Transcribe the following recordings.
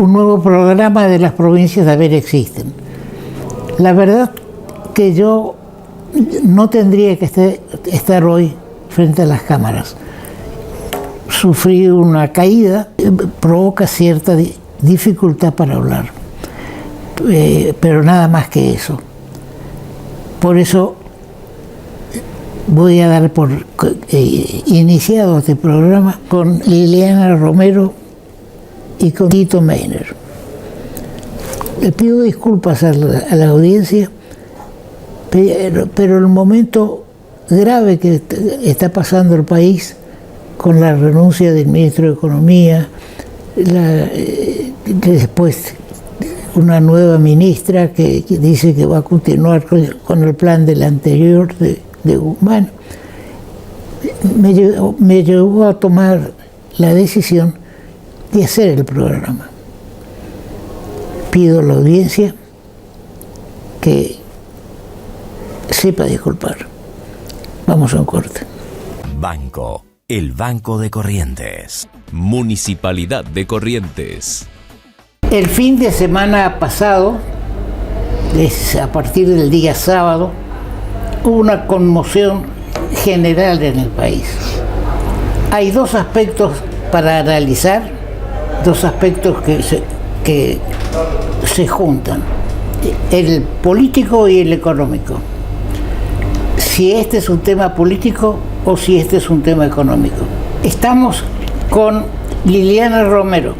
un nuevo programa de las provincias de haber existen. La verdad que yo no tendría que estar hoy frente a las cámaras. Sufrí una caída, provoca cierta dificultad para hablar, pero nada más que eso. Por eso voy a dar por iniciado este programa con Liliana Romero y con Tito Meiner. Le pido disculpas a la audiencia, pero el momento grave que está pasando el país con la renuncia del ministro de Economía, después una nueva ministra que dice que va a continuar con el plan del anterior de Guzmán, me llevó a tomar la decisión de hacer el programa. Pido a la audiencia que sepa disculpar. Vamos a un corte. Banco, el Banco de Corrientes. Municipalidad de Corrientes. El fin de semana pasado, a partir del día sábado, hubo una conmoción general en el país. Hay dos aspectos para analizar, dos aspectos que se juntan, el político y el económico. Si este es un tema político o si este es un tema económico. Estamos con Liliana Romero,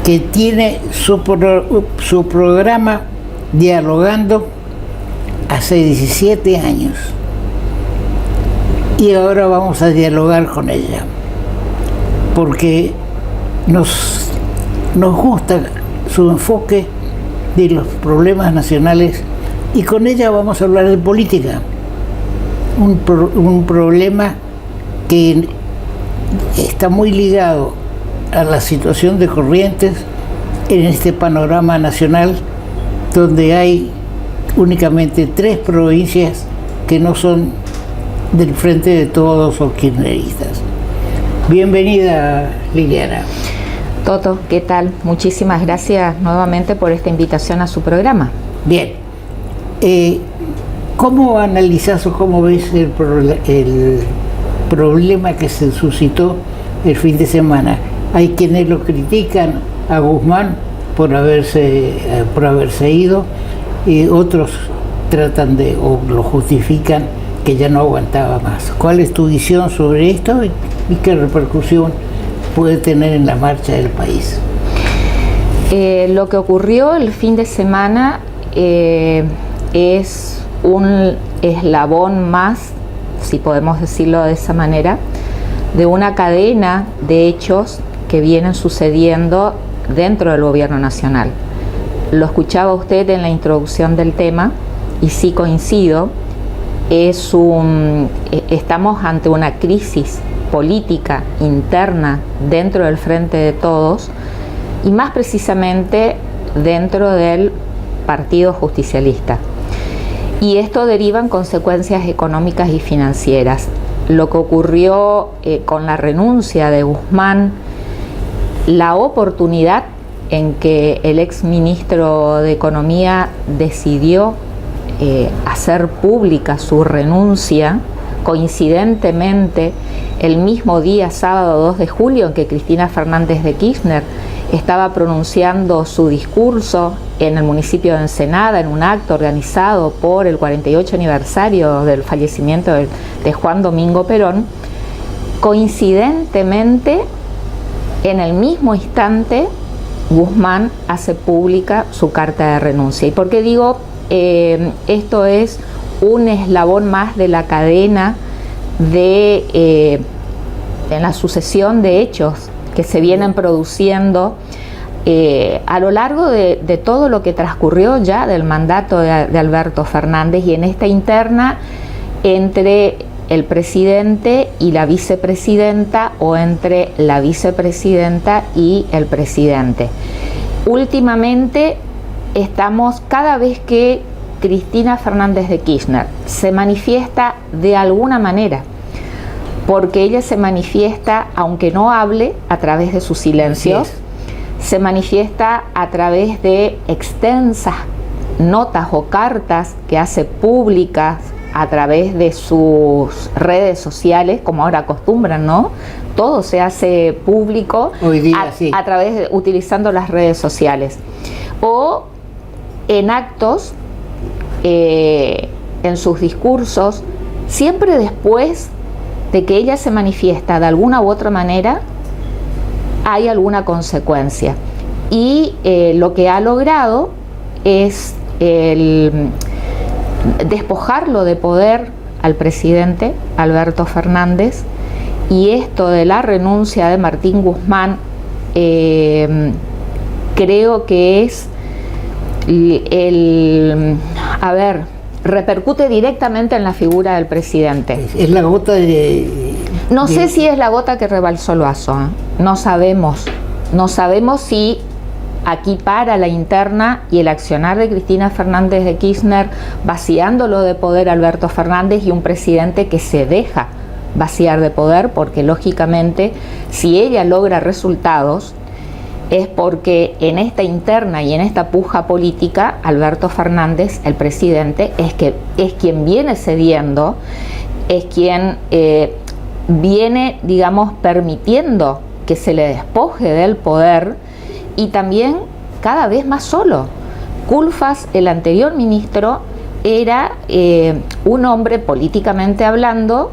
que tiene su programa Dialogando hace 17 años. Y ahora vamos a dialogar con ella, porque nos gusta su enfoque de los problemas nacionales, y con ella vamos a hablar de política. Un problema que está muy ligado a la situación de Corrientes en este panorama nacional, donde hay únicamente 3 provincias que no son del Frente de Todos o kirchneristas. Bienvenida, Liliana. Toto, ¿qué tal? Muchísimas gracias nuevamente por esta invitación a su programa. Bien. ¿Cómo analizás o cómo ves el problema que se suscitó el fin de semana? Hay quienes lo critican a Guzmán por haberse ido, y otros tratan o lo justifican que ya no aguantaba más. ¿Cuál es tu visión sobre esto y qué repercusión puede tener en la marcha del país? Lo que ocurrió el fin de semana es un eslabón más, si podemos decirlo de esa manera, de una cadena de hechos que vienen sucediendo dentro del gobierno nacional. Lo escuchaba usted en la introducción del tema y sí coincido. Estamos ante una crisis política interna dentro del Frente de Todos, y más precisamente dentro del Partido Justicialista. Y esto deriva en consecuencias económicas y financieras. Lo que ocurrió con la renuncia de Guzmán, la oportunidad en que el ex ministro de Economía decidió hacer pública su renuncia, coincidentemente el mismo día, sábado 2 de julio, en que Cristina Fernández de Kirchner estaba pronunciando su discurso en el municipio de Ensenada, en un acto organizado por el 48 aniversario del fallecimiento de Juan Domingo Perón. Coincidentemente, en el mismo instante, Guzmán hace pública su carta de renuncia. ¿Y por qué digo esto es un eslabón más de la cadena de la sucesión de hechos que se vienen produciendo a lo largo de todo lo que transcurrió ya del mandato de Alberto Fernández, y en esta interna entre el presidente y la vicepresidenta, o entre la vicepresidenta y el presidente. Últimamente estamos, cada vez que Cristina Fernández de Kirchner se manifiesta de alguna manera, porque ella se manifiesta, aunque no hable, a través de sus silencios, se manifiesta a través de extensas notas o cartas que hace públicas a través de sus redes sociales, como ahora acostumbran, ¿no? Todo se hace público hoy día, sí. A través de, utilizando las redes sociales. O en actos, en sus discursos, siempre después de que ella se manifiesta de alguna u otra manera, hay alguna consecuencia. Y lo que ha logrado es el despojarlo de poder al presidente Alberto Fernández, y esto de la renuncia de Martín Guzmán creo que es repercute directamente en la figura del presidente. Es la gota de... No sé si es la gota que rebalsó el vaso, ¿eh? No sabemos si aquí para la interna y el accionar de Cristina Fernández de Kirchner, vaciándolo de poder Alberto Fernández, y un presidente que se deja vaciar de poder, porque lógicamente si ella logra resultados es porque en esta interna y en esta puja política Alberto Fernández, el presidente, es quien viene cediendo, es quien viene, digamos, permitiendo que se le despoje del poder, y también cada vez más solo. Culfas, el anterior ministro, era un hombre, políticamente hablando,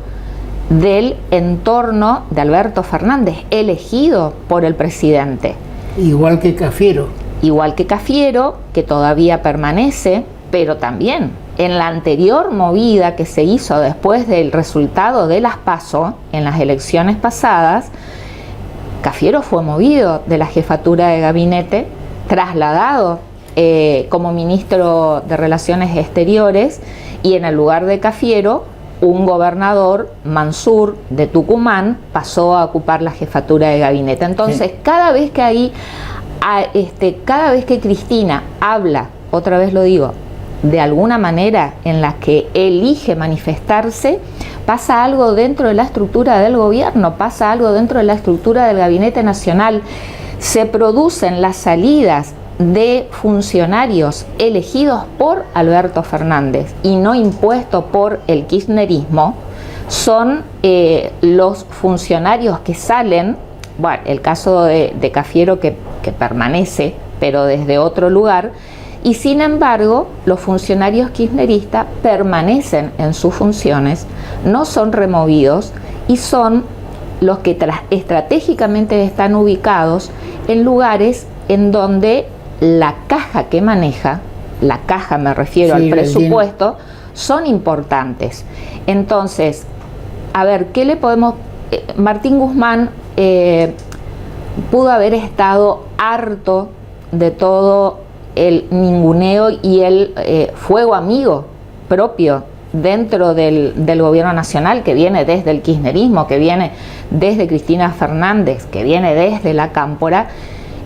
del entorno de Alberto Fernández, elegido por el presidente. Igual que Cafiero. Igual que Cafiero, que todavía permanece, pero también en la anterior movida que se hizo después del resultado de las PASO, en las elecciones pasadas, Cafiero fue movido de la jefatura de gabinete, trasladado como ministro de Relaciones Exteriores, y en el lugar de Cafiero, un gobernador, Mansur, de Tucumán, pasó a ocupar la jefatura de gabinete. Entonces, sí, cada vez que Cristina habla, otra vez lo digo, de alguna manera en la que elige manifestarse, pasa algo dentro de la estructura del gobierno, pasa algo dentro de la estructura del Gabinete Nacional. Se producen las salidas de funcionarios elegidos por Alberto Fernández y no impuestos por el kirchnerismo. Son los funcionarios que salen, bueno, el caso de Cafiero que permanece, pero desde otro lugar, y sin embargo los funcionarios kirchneristas permanecen en sus funciones, no son removidos, y son los que estratégicamente están ubicados en lugares en donde la caja que maneja, la caja me refiero al presupuesto, son importantes. Entonces, a ver, ¿qué le podemos... Martín Guzmán pudo haber estado harto de todo el ninguneo y el fuego amigo propio dentro del gobierno nacional, que viene desde el kirchnerismo, que viene desde Cristina Fernández, que viene desde la Cámpora,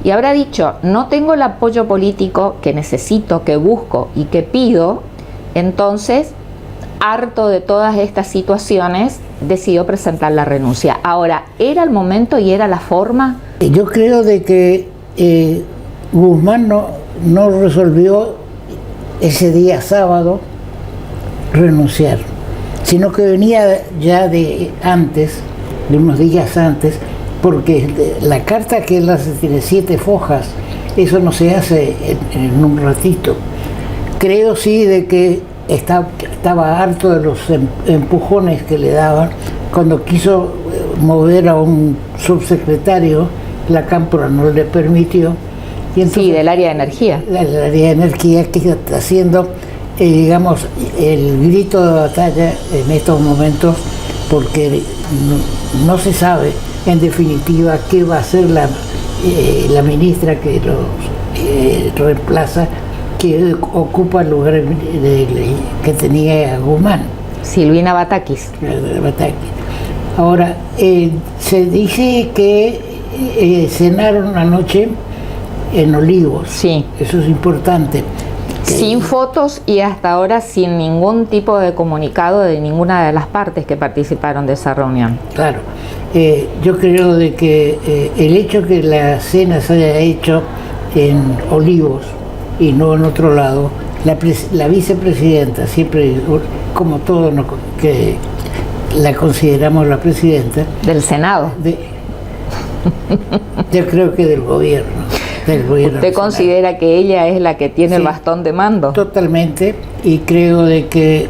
y habrá dicho: no tengo el apoyo político que necesito, que busco y que pido. Entonces, harto de todas estas situaciones, decidió presentar la renuncia. Ahora, ¿era el momento y era la forma? Yo creo de que Guzmán no resolvió ese día sábado renunciar, sino que venía ya de antes, de unos días antes, porque la carta que él hace tiene 7 fojas, eso no se hace en un ratito. Creo sí de que estaba harto de los empujones que le daban. Cuando quiso mover a un subsecretario, la Cámpora no le permitió. Y entonces, sí, del área de energía. El área de energía, que está haciendo, digamos, el grito de batalla en estos momentos, porque no se sabe en definitiva qué va a hacer la ministra que los reemplaza, que ocupa el lugar que tenía Guzmán. Silvina Batakis. Ahora, se dice que cenaron anoche en Olivos. Sí. Eso es importante. Sin fotos y hasta ahora sin ningún tipo de comunicado de ninguna de las partes que participaron de esa reunión. Claro, yo creo de que el hecho que la cena se haya hecho en Olivos y no en otro lado, la vicepresidenta, siempre como todos que la consideramos la presidenta Del Senado. Yo creo que del gobierno. ¿Usted considera que ella es la que tiene el bastón de mando? Totalmente, y creo de que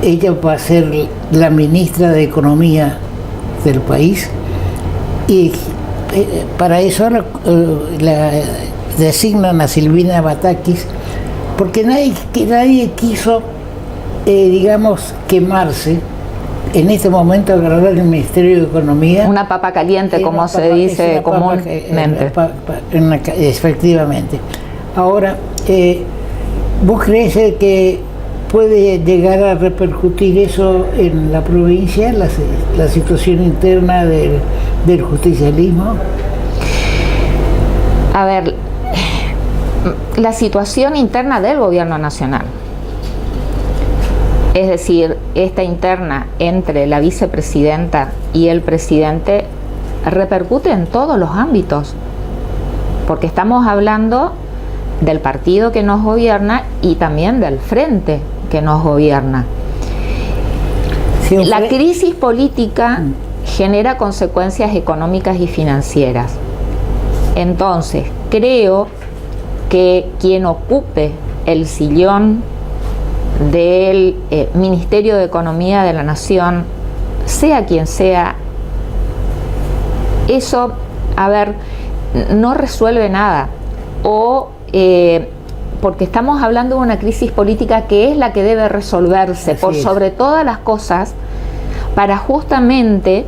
ella va a ser la ministra de Economía del país, y para eso la designan a Silvina Batakis, porque nadie quiso, digamos, quemarse en este momento, agarrar el Ministerio de Economía. Una papa caliente, como se dice comúnmente. Efectivamente. Ahora, ¿vos crees que puede llegar a repercutir eso en la provincia, la situación interna del justicialismo? A ver, la situación interna del gobierno nacional. Es decir, esta interna entre la vicepresidenta y el presidente repercute en todos los ámbitos, porque estamos hablando del partido que nos gobierna y también del frente que nos gobierna. La crisis política genera consecuencias económicas y financieras. Entonces, creo que quien ocupe el sillón del Ministerio de Economía de la Nación, sea quien sea, eso, a ver, no resuelve nada, porque estamos hablando de una crisis política que es la que debe resolverse por sobre todas las cosas, para justamente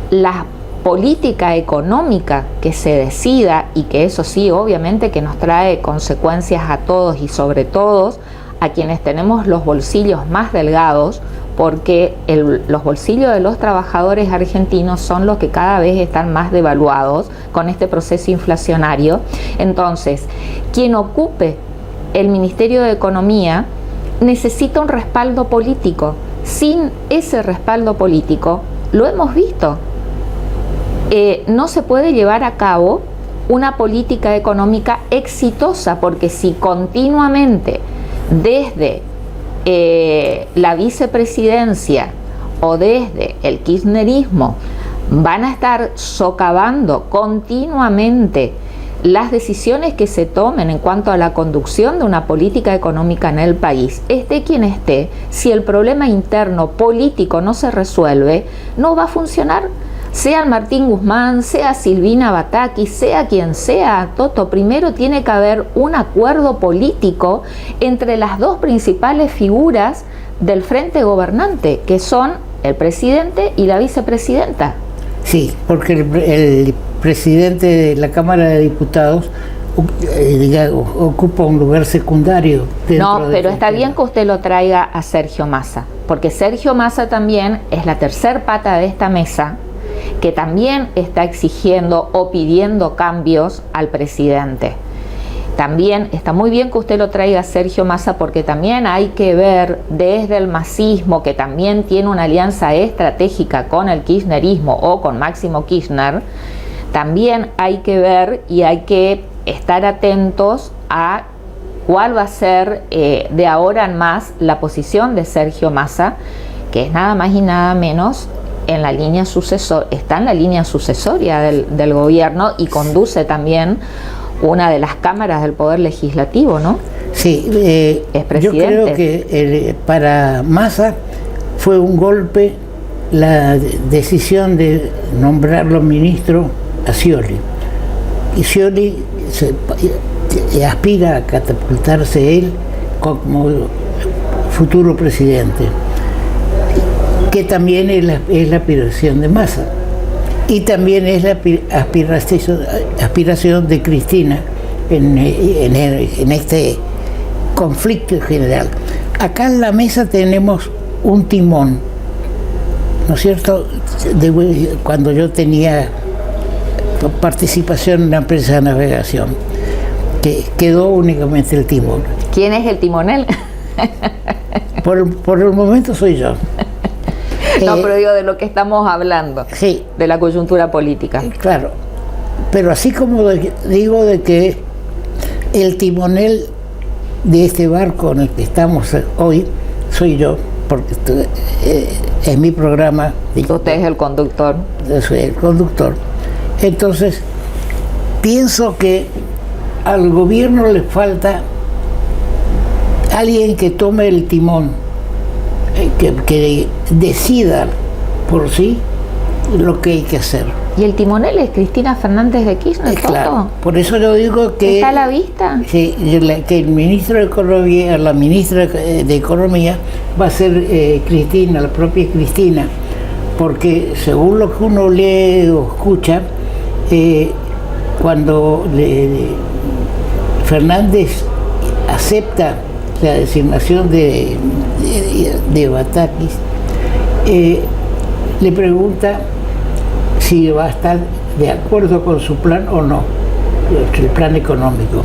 la política económica que se decida, y que eso sí, obviamente que nos trae consecuencias a todos y sobre todo a quienes tenemos los bolsillos más delgados, porque los bolsillos de los trabajadores argentinos son los que cada vez están más devaluados con este proceso inflacionario. Entonces, quien ocupe el Ministerio de Economía necesita un respaldo político. Sin ese respaldo político, lo hemos visto, no se puede llevar a cabo una política económica exitosa, porque si continuamente desde la vicepresidencia o desde el kirchnerismo van a estar socavando continuamente las decisiones que se tomen en cuanto a la conducción de una política económica en el país, esté quien esté, si el problema interno político no se resuelve, no va a funcionar. Sea Martín Guzmán, sea Silvina Batakis, sea quien sea, Toto, primero tiene que haber un acuerdo político entre las dos principales figuras del frente gobernante, que son el presidente y la vicepresidenta. Sí, porque el presidente de la Cámara de Diputados ocupa un lugar secundario. No, pero está bien que usted lo traiga a Sergio Massa, porque Sergio Massa también es la tercer pata de esta mesa, que también está exigiendo o pidiendo cambios al presidente. También está muy bien que usted lo traiga a Sergio Massa, porque también hay que ver desde el masismo, que también tiene una alianza estratégica con el kirchnerismo o con Máximo Kirchner, también hay que ver y hay que estar atentos a cuál va a ser de ahora en más la posición de Sergio Massa, que es nada más y nada menos en la línea está en la línea sucesoria del gobierno y conduce también una de las cámaras del Poder Legislativo, ¿no? Sí, es presidente. Yo creo que para Massa fue un golpe la decisión de nombrarlo ministro a Scioli. Y Scioli aspira a catapultarse él como futuro presidente, que también es la aspiración de Massa, y también es la aspiración de Cristina en este conflicto general. Acá en la mesa tenemos un timón, ¿no es cierto? Cuando yo tenía participación en la empresa de navegación, que quedó únicamente el timón. ¿Quién es el timonel? Por el momento soy yo. No, pero digo de lo que estamos hablando, Sí, de la coyuntura política. claro. Pero así como digo de que el timonel de este barco en el que estamos hoy soy yo, porque es mi programa. Usted es el conductor. Yo soy el conductor. Entonces, pienso que al gobierno le falta alguien que tome el timón, que decida por sí lo que hay que hacer. ¿Y el timonel es Cristina Fernández de Kirchner? Claro, por eso yo digo que... ¿Está a la vista? Sí, que el ministro de Economía, la ministra de Economía va a ser Cristina, la propia Cristina, porque según lo que uno lee o escucha, cuando Fernández acepta la designación de Batakis, le pregunta si va a estar de acuerdo con su plan o no, el plan económico.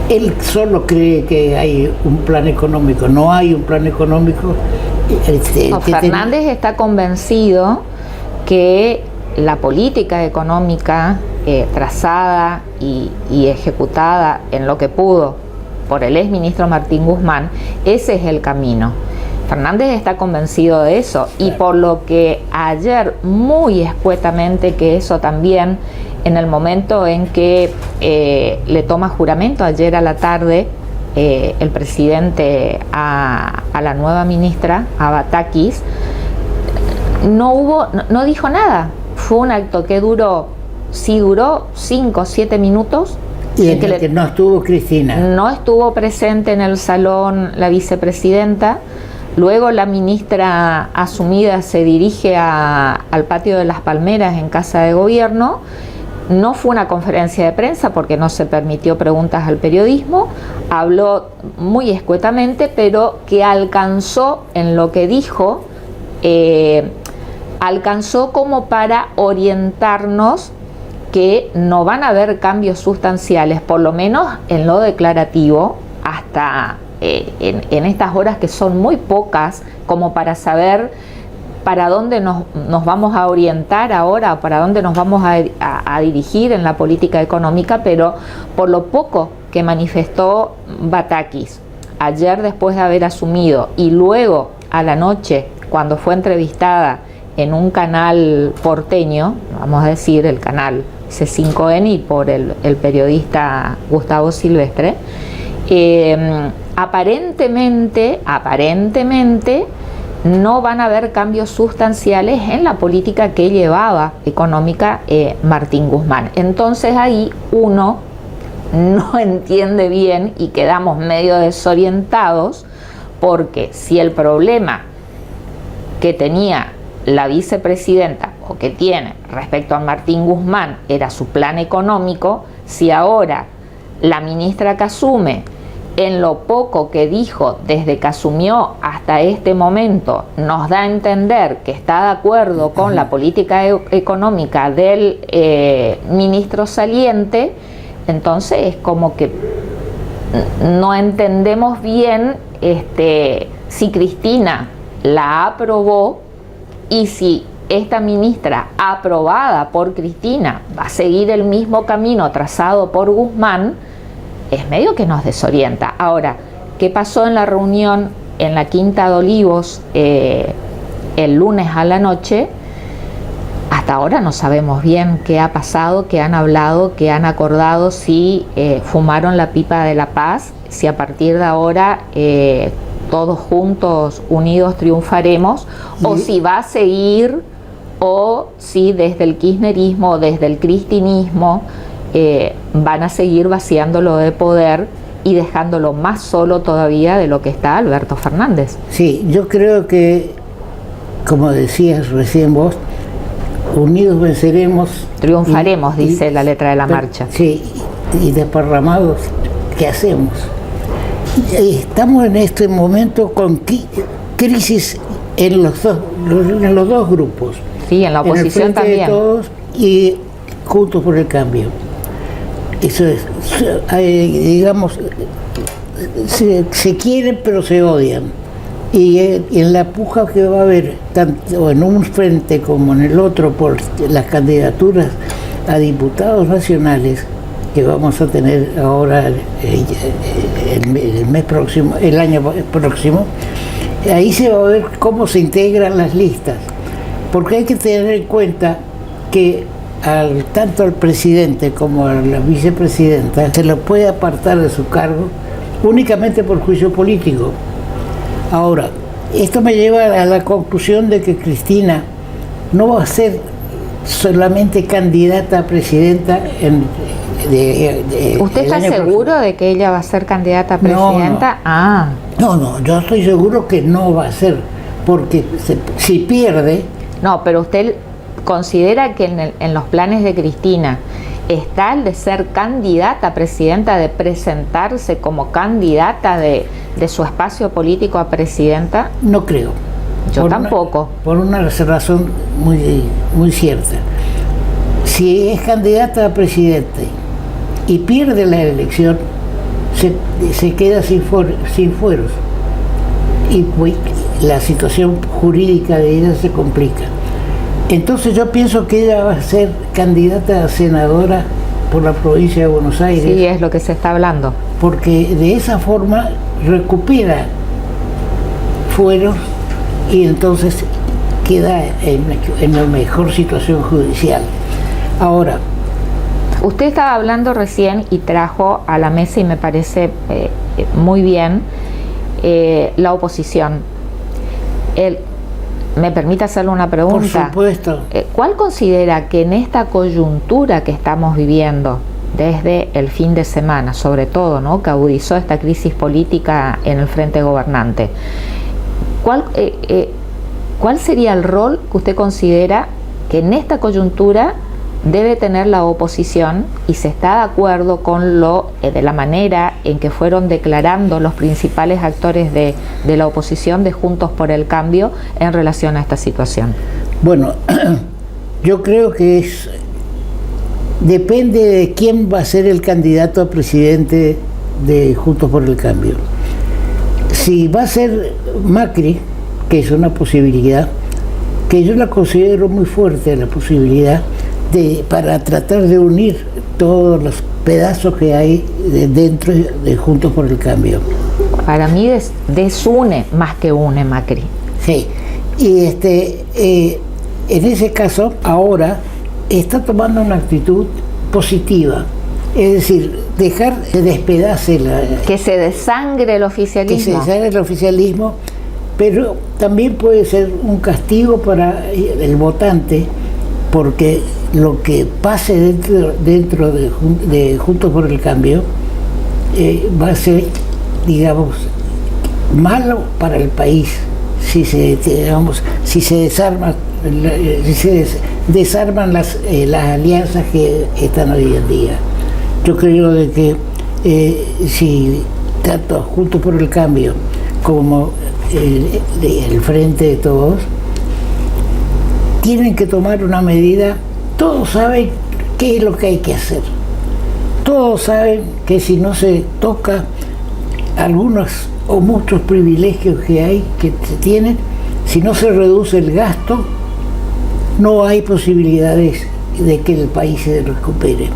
Él solo cree que hay un plan económico, no hay un plan económico. Fernández está convencido que la política económica trazada y ejecutada en lo que pudo por el exministro Martín Guzmán, ese es el camino. Fernández está convencido de eso, y por lo que ayer muy escuetamente, que eso también en el momento en que le toma juramento ayer a la tarde el presidente a la nueva ministra, a Batakis, no dijo nada. Fue un acto que duró 5 o 7 minutos. Y en el que no estuvo Cristina. No estuvo presente en el salón la vicepresidenta. Luego la ministra asumida se dirige al patio de las Palmeras en Casa de Gobierno. No fue una conferencia de prensa porque no se permitió preguntas al periodismo. Habló muy escuetamente, pero que alcanzó en lo que dijo, alcanzó como para orientarnos que no van a haber cambios sustanciales, por lo menos en lo declarativo, hasta en estas horas que son muy pocas como para saber para dónde nos vamos a orientar ahora, para dónde nos vamos a dirigir en la política económica, pero por lo poco que manifestó Batakis ayer después de haber asumido, y luego a la noche cuando fue entrevistada en un canal porteño, vamos a decir el canal C5N, y por el periodista Gustavo Silvestre, aparentemente no van a haber cambios sustanciales en la política que llevaba económica Martín Guzmán. Entonces ahí uno no entiende bien y quedamos medio desorientados, porque si el problema que tenía la vicepresidenta, o que tiene respecto a Martín Guzmán, era su plan económico, si ahora la ministra que asume, en lo poco que dijo desde que asumió hasta este momento, nos da a entender que está de acuerdo con la política económica del ministro saliente, entonces es como que no entendemos bien si Cristina la aprobó, y si esta ministra aprobada por Cristina va a seguir el mismo camino trazado por Guzmán. Es medio que nos desorienta. Ahora, ¿qué pasó en la reunión en la Quinta de Olivos el lunes a la noche? Hasta ahora no sabemos bien qué ha pasado, qué han hablado, qué han acordado, si fumaron la pipa de la paz, si a partir de ahora todos juntos, unidos, triunfaremos, o si va a seguir, o si desde el kirchnerismo, desde el cristinismo, van a seguir vaciándolo de poder y dejándolo más solo todavía de lo que está Alberto Fernández. Sí, yo creo que, como decías recién vos, unidos venceremos. Triunfaremos, dice la letra de la marcha. Sí, y desparramados, ¿qué hacemos? Estamos en este momento con crisis en los dos grupos. Sí, en la oposición en el Frente también. De Todos y Juntos por el Cambio. Eso es, digamos, se quieren pero se odian. Y en la puja que va a haber, tanto en un frente como en el otro, por las candidaturas a diputados nacionales que vamos a tener ahora el mes próximo, el año próximo, ahí se va a ver cómo se integran las listas. Porque hay que tener en cuenta que tanto al presidente como a la vicepresidenta se lo puede apartar de su cargo únicamente por juicio político. Ahora, esto me lleva a la conclusión de que Cristina no va a ser solamente candidata a presidenta ¿Usted está seguro de que ella va a ser candidata a presidenta? No, yo estoy seguro que no va a ser, porque si pierde... No, pero usted considera que en los planes de Cristina está el de ser candidata a presidenta, de presentarse como candidata de su espacio político a presidenta. No creo. Yo tampoco. Por una razón muy cierta. Si es candidata a presidente y pierde la elección, se queda sin fueros. Y pues, la situación jurídica de ella se complica. Entonces yo pienso que ella va a ser candidata a senadora por la provincia de Buenos Aires. Sí, es lo que se está hablando. Porque de esa forma recupera fueros y entonces queda en la mejor situación judicial. Ahora, usted estaba hablando recién y trajo a la mesa, y me parece muy bien, la oposición. ¿Me permite hacerle una pregunta? Por supuesto. ¿Cuál considera que en esta coyuntura que estamos viviendo desde el fin de semana, sobre todo, ¿no?, que agudizó esta crisis política en el frente gobernante, ¿cuál sería el rol que usted considera que en esta coyuntura debe tener la oposición, y se está de acuerdo con de la manera en que fueron declarando los principales actores de la oposición de Juntos por el Cambio en relación a esta situación? Bueno, yo creo que depende de quién va a ser el candidato a presidente de Juntos por el Cambio. Si va a ser Macri, que es una posibilidad, que yo la considero muy fuerte, la posibilidad para tratar de unir todos los pedazos que hay dentro de Juntos por el Cambio. Para mí desune más que une Macri. Sí, y en ese caso ahora está tomando una actitud positiva, es decir, dejar que despedace que se desangre el oficialismo. Que se desangre el oficialismo, pero también puede ser un castigo para el votante, porque lo que pase dentro de Juntos por el Cambio va a ser, digamos, malo para el país si se desarman las alianzas que están hoy en día. Yo creo de que si tanto Juntos por el Cambio como el Frente de Todos tienen que tomar una medida. Todos saben qué es lo que hay que hacer. Todos saben que si no se toca algunos o muchos privilegios que se tienen, si no se reduce el gasto, no hay posibilidades de que el país se recupere.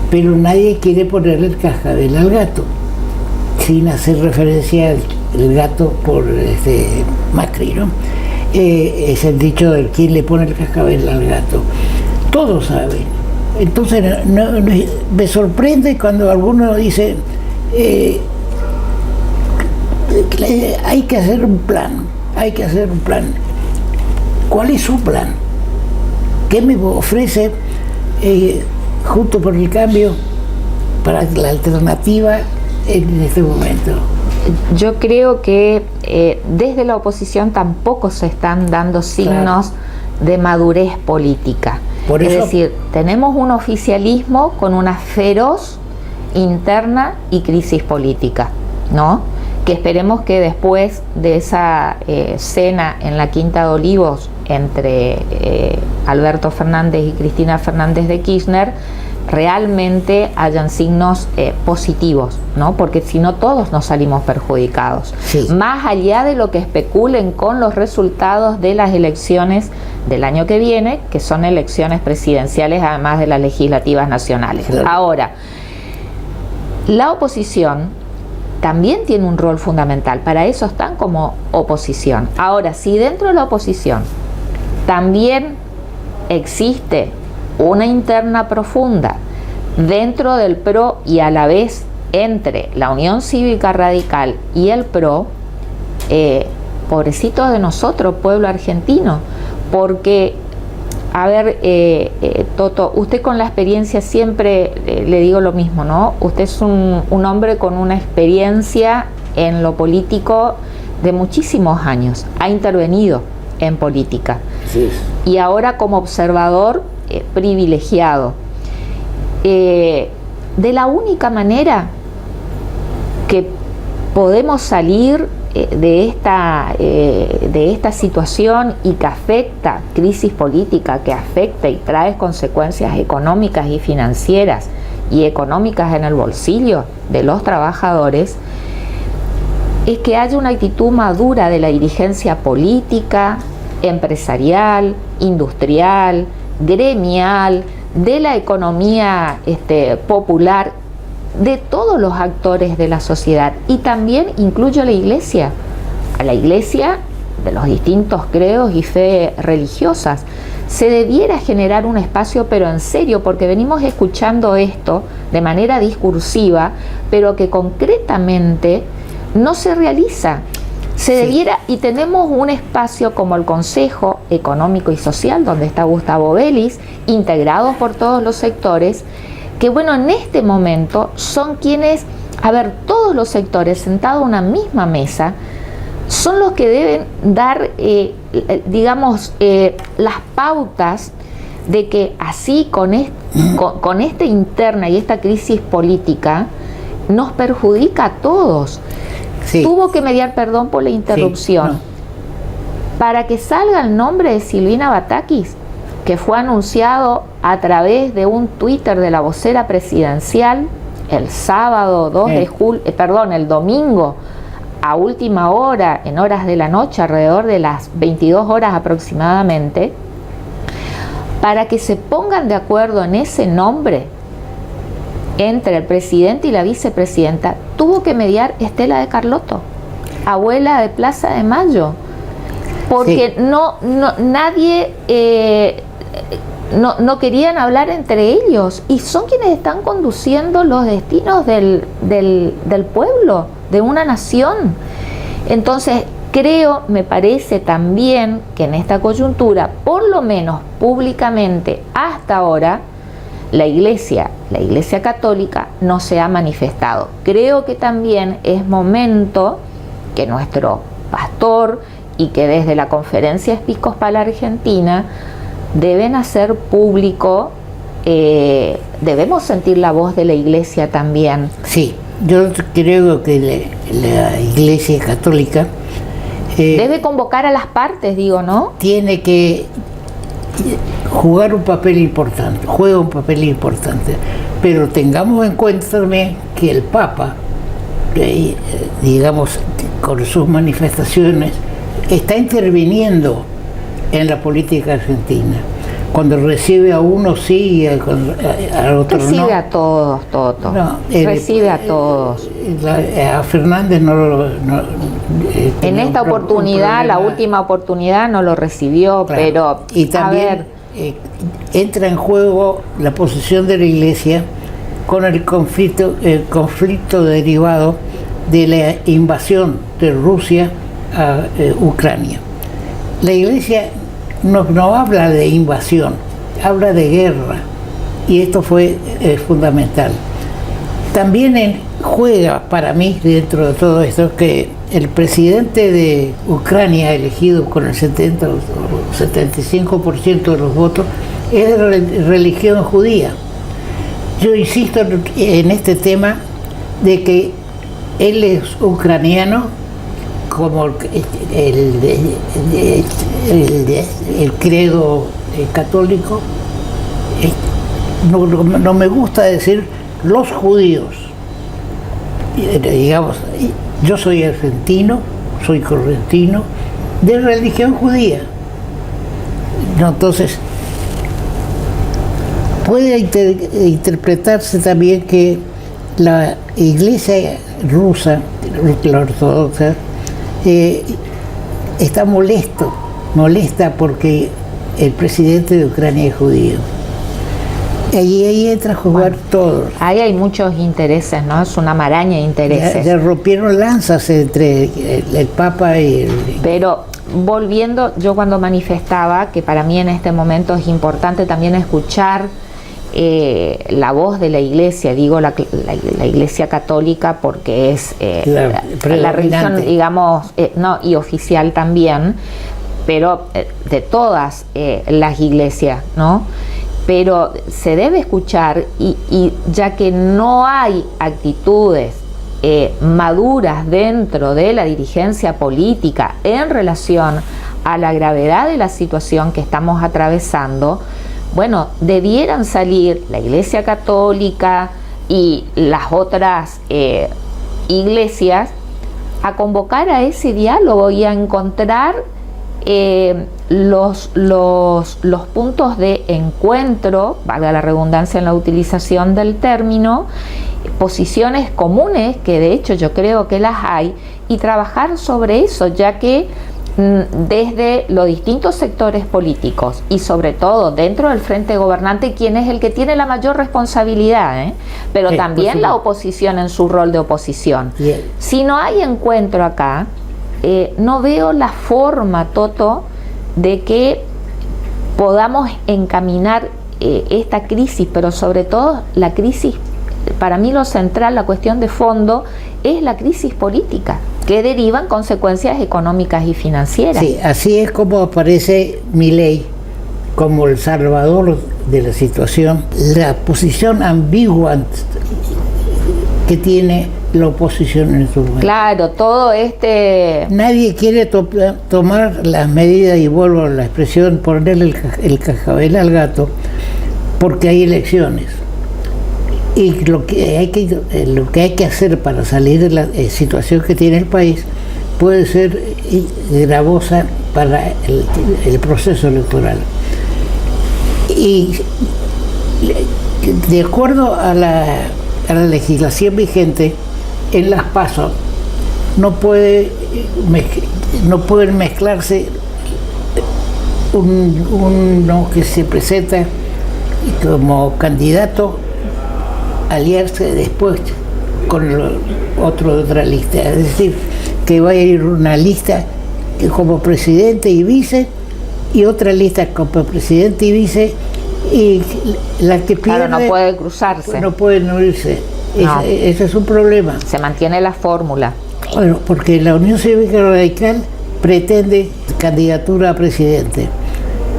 Pero nadie quiere ponerle el cascabel al gato, sin hacer referencia al gato por Macri, ¿no? Es el dicho de quién le pone el cascabel al gato. Todos saben. Entonces me sorprende cuando alguno dice hay que hacer un plan. ¿Cuál es su plan? ¿Qué me ofrece Juntos por el Cambio para la alternativa en este momento? Yo creo que desde la oposición tampoco se están dando signos de madurez política. Por eso, es decir, tenemos un oficialismo con una feroz interna y crisis política, ¿no? Que esperemos que después de esa cena en la Quinta de Olivos entre Alberto Fernández y Cristina Fernández de Kirchner, realmente hayan signos positivos, ¿no? Porque si no todos nos salimos perjudicados. Sí. Más allá de lo que especulen con los resultados de las elecciones del año que viene, que son elecciones presidenciales además de las legislativas nacionales. Claro. Ahora, la oposición también tiene un rol fundamental, para eso están como oposición. Ahora, si dentro de la oposición también existe una interna profunda dentro del PRO y a la vez entre la Unión Cívica Radical y el PRO, pobrecito de nosotros, pueblo argentino, porque, a ver, Toto, usted con la experiencia siempre le digo lo mismo, ¿no? Usted es un hombre con una experiencia en lo político de muchísimos años, ha intervenido en política. Sí. Y ahora como observador privilegiado. De la única manera que podemos salir de esta situación y que afecta, crisis política que afecta y trae consecuencias económicas y financieras y económicas en el bolsillo de los trabajadores, es que haya una actitud madura de la dirigencia política, empresarial, industrial, gremial, de la economía popular, de todos los actores de la sociedad, y también incluyo a la iglesia de los distintos credos y fe religiosas. Se debiera generar un espacio, pero en serio, porque venimos escuchando esto de manera discursiva, pero que concretamente no se realiza. Se debiera, y tenemos un espacio como el Consejo Económico y Social, donde está Gustavo Vélez, integrados por todos los sectores, que bueno, en este momento son quienes, a ver, todos los sectores sentados a una misma mesa, son los que deben dar, las pautas de que así con esta interna y esta crisis política nos perjudica a todos. Sí. Tuvo que mediar, perdón por la interrupción, Sí, no. Para que salga el nombre de Silvina Batakis, que fue anunciado a través de un Twitter de la vocera presidencial el sábado 2 de julio, el domingo a última hora, en horas de la noche, alrededor de las 22 horas aproximadamente, para que se pongan de acuerdo en ese nombre entre el presidente y la vicepresidenta, tuvo que mediar Estela de Carlotto, abuela de Plaza de Mayo, porque sí. Nadie no querían hablar entre ellos, y son quienes están conduciendo los destinos del pueblo, de una nación. Entonces me parece también que en esta coyuntura, por lo menos públicamente hasta ahora, la Iglesia Católica no se ha manifestado. Creo que también es momento que nuestro pastor y que desde la Conferencia Episcopal Argentina deben hacer público, debemos sentir la voz de la Iglesia también. Sí, yo creo que la Iglesia Católica debe convocar a las partes, ¿no? Tiene que juega un papel importante, pero tengamos en cuenta también que el Papa, digamos, con sus manifestaciones, está interviniendo en la política argentina. Cuando recibe a uno sí, al otro no. Recibe a todos, Toto. No, recibe a todos. A Fernández no en esta oportunidad, la última oportunidad, no lo recibió, claro. Pero y también, a ver, entra en juego la posición de la Iglesia con el conflicto derivado de la invasión de Rusia a Ucrania. La Iglesia no habla de invasión, habla de guerra, y esto fue fundamental. También juega para mí dentro de todo esto que el presidente de Ucrania, elegido con el 70 o 75% de los votos, es de religión judía. Yo insisto en este tema de que él es ucraniano, como el credo católico, no me gusta decir los judíos. Digamos, yo soy argentino, soy correntino, de religión judía. No, entonces, puede interpretarse también que la iglesia rusa, la ortodoxa, está molesta porque el presidente de Ucrania es judío. Ahí entra a jugar todo. Ahí hay muchos intereses, ¿no? Es una maraña de intereses. Ya rompieron lanzas entre el Papa y el... Pero volviendo, yo cuando manifestaba que para mí en este momento es importante también escuchar la voz de la Iglesia, digo la Iglesia católica porque es la religión, digamos, no, y oficial también, pero de todas las iglesias, ¿no? Pero se debe escuchar y ya que no hay actitudes maduras dentro de la dirigencia política en relación a la gravedad de la situación que estamos atravesando, bueno, debieran salir la Iglesia Católica y las otras iglesias a convocar a ese diálogo y a encontrar los puntos de encuentro, valga la redundancia en la utilización del término, posiciones comunes, que de hecho yo creo que las hay, y trabajar sobre eso, ya que desde los distintos sectores políticos y sobre todo dentro del frente gobernante, quien es el que tiene la mayor responsabilidad, pero sí, también pues, la oposición en su rol de oposición. Bien. Si no hay encuentro acá, no veo la forma, Toto, de que podamos encaminar esta crisis, pero sobre todo la crisis, para mí lo central, la cuestión de fondo, es la crisis política, que derivan consecuencias económicas y financieras. Sí, así es como aparece Milei como el salvador de la situación, la posición ambigua que tiene la oposición en su momento. Claro, todo Nadie quiere tomar las medidas, y vuelvo a la expresión, ponerle el cascabel al gato, porque hay elecciones. Y lo que hay que hacer para salir de la situación que tiene el país puede ser gravosa para el proceso electoral. Y de acuerdo a la legislación vigente, en las PASO no pueden mezclarse uno que se presenta como candidato, aliarse después con otro de otra lista. Es decir, que va a ir una lista como presidente y vice, y otra lista como presidente y vice, y la que pierde... Claro, no puede cruzarse. No pueden unirse. No. Ese es un problema. Se mantiene la fórmula. Bueno, porque la Unión Cívica Radical pretende candidatura a presidente.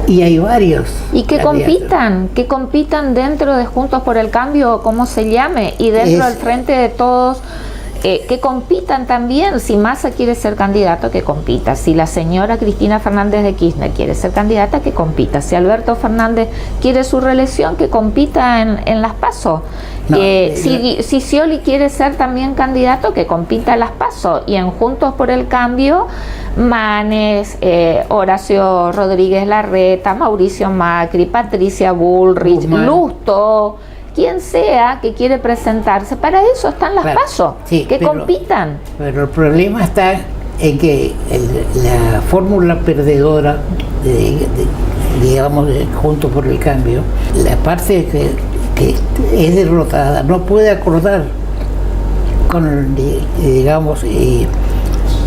Y hay varios. Y que compitan dentro de Juntos por el Cambio, como se llame, y dentro del Frente de Todos, que compitan también. Si Massa quiere ser candidato, que compita. Si la señora Cristina Fernández de Kirchner quiere ser candidata, que compita. Si Alberto Fernández quiere su reelección, que compita en las PASO. No, si Scioli quiere ser también candidato, que compita en las PASO. Y en Juntos por el Cambio, Manes, Horacio Rodríguez Larreta, Mauricio Macri, Patricia Bullrich, Lusto, quien sea que quiere presentarse. Para eso están las PASO, sí, que compitan. Pero el problema está en que la fórmula perdedora digamos, Juntos por el Cambio, la parte que es derrotada no puede acordar con, digamos,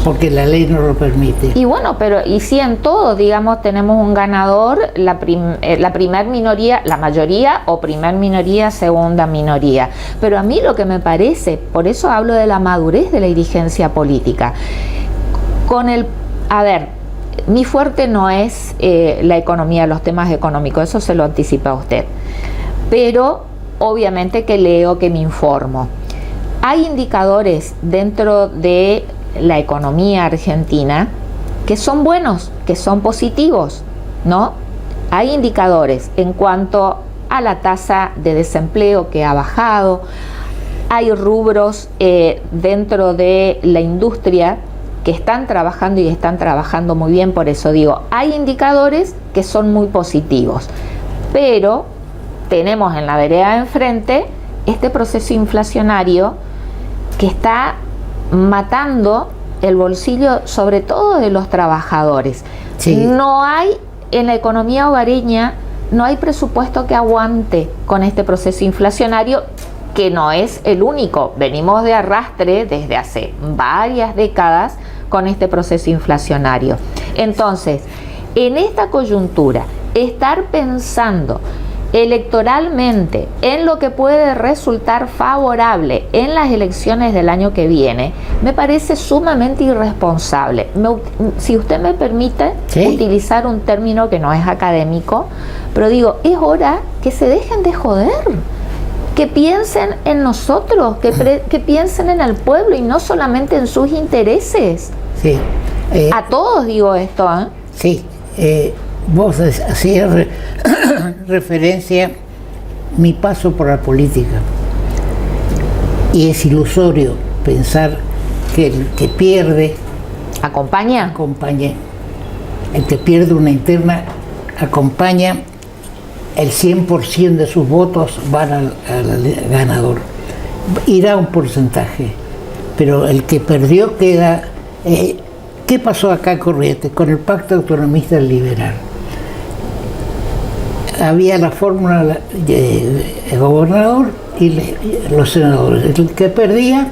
porque la ley no lo permite. Y bueno, pero y si en todo, digamos, tenemos un ganador, la primer minoría, la mayoría, o primer minoría, segunda minoría. Pero a mí lo que me parece, por eso hablo de la madurez de la dirigencia política. A ver, mi fuerte no es la economía, los temas económicos, eso se lo anticipa usted. Pero obviamente que leo, que me informo. Hay indicadores dentro de la economía argentina que son buenos, que son positivos, ¿no? Hay indicadores en cuanto a la tasa de desempleo que ha bajado. Hay rubros dentro de la industria que están trabajando y están trabajando muy bien, por eso digo, hay indicadores que son muy positivos, pero tenemos en la vereda de enfrente este proceso inflacionario que está matando el bolsillo, sobre todo de los trabajadores. Sí. No hay, en la economía hogareña, no hay presupuesto que aguante con este proceso inflacionario, que no es el único. Venimos de arrastre desde hace varias décadas con este proceso inflacionario. Entonces, en esta coyuntura, estar pensando electoralmente en lo que puede resultar favorable en las elecciones del año que viene, me parece sumamente irresponsable. Si usted me permite utilizar un término que no es académico, pero digo, es hora que se dejen de joder, que piensen en nosotros, que piensen en el pueblo y no solamente en sus intereses. Sí. A todos digo esto, ¿eh? Sí. Vos hacías referencia a mi paso por la política, y es ilusorio pensar que el que pierde acompaña. El que pierde una interna acompaña, el 100% de sus votos van al ganador. Irá un porcentaje, pero el que perdió queda. ¿Qué pasó acá en Corrientes con el Pacto Autonomista Liberal? Había la fórmula del gobernador y los senadores. El que perdía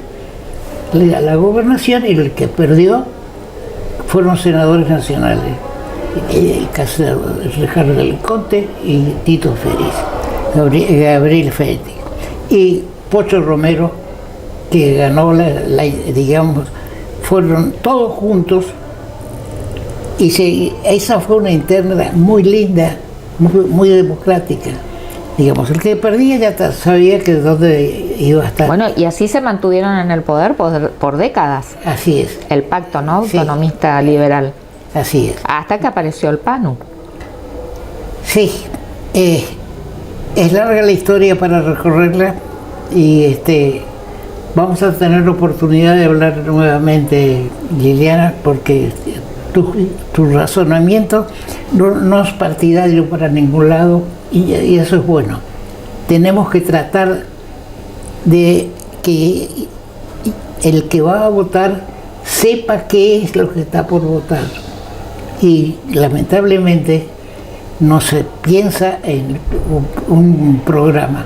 la gobernación y el que perdió fueron senadores nacionales. El caso de Ricardo del Conte y Tito Félix, Gabriel Félix. Y Pocho Romero, que ganó digamos, fueron todos juntos, y esa fue una interna muy linda, muy democrática. Digamos, el que perdía ya sabía que dónde iba a estar. Bueno, y así se mantuvieron en el poder por décadas. Así es. El pacto, ¿no? Autonomista liberal. Así es. Hasta que apareció el PANU. Sí. Es larga la historia para recorrerla, y vamos a tener oportunidad de hablar nuevamente, Liliana, porque tu razonamiento no es partidario para ningún lado, y eso es bueno. Tenemos que tratar de que el que va a votar sepa qué es lo que está por votar, y lamentablemente no se piensa en un programa.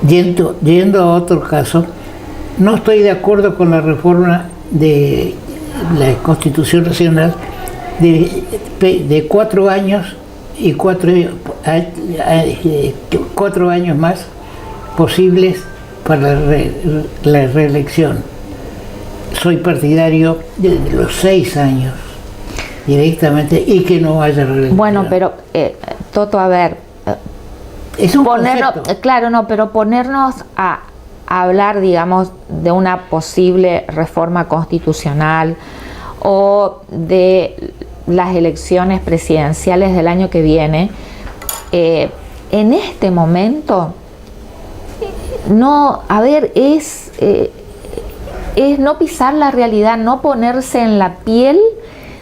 Yendo a otro caso, no estoy de acuerdo con la reforma de la Constitución Nacional de 4 años y 4 años más posibles para la reelección. Soy partidario de los 6 años directamente, y que no haya reelección. Bueno, pero Toto, a ver, es un concepto. Claro, no, pero ponernos a hablar, digamos, de una posible reforma constitucional o de las elecciones presidenciales del año que viene, en este momento, no, a ver, es no pisar la realidad, no ponerse en la piel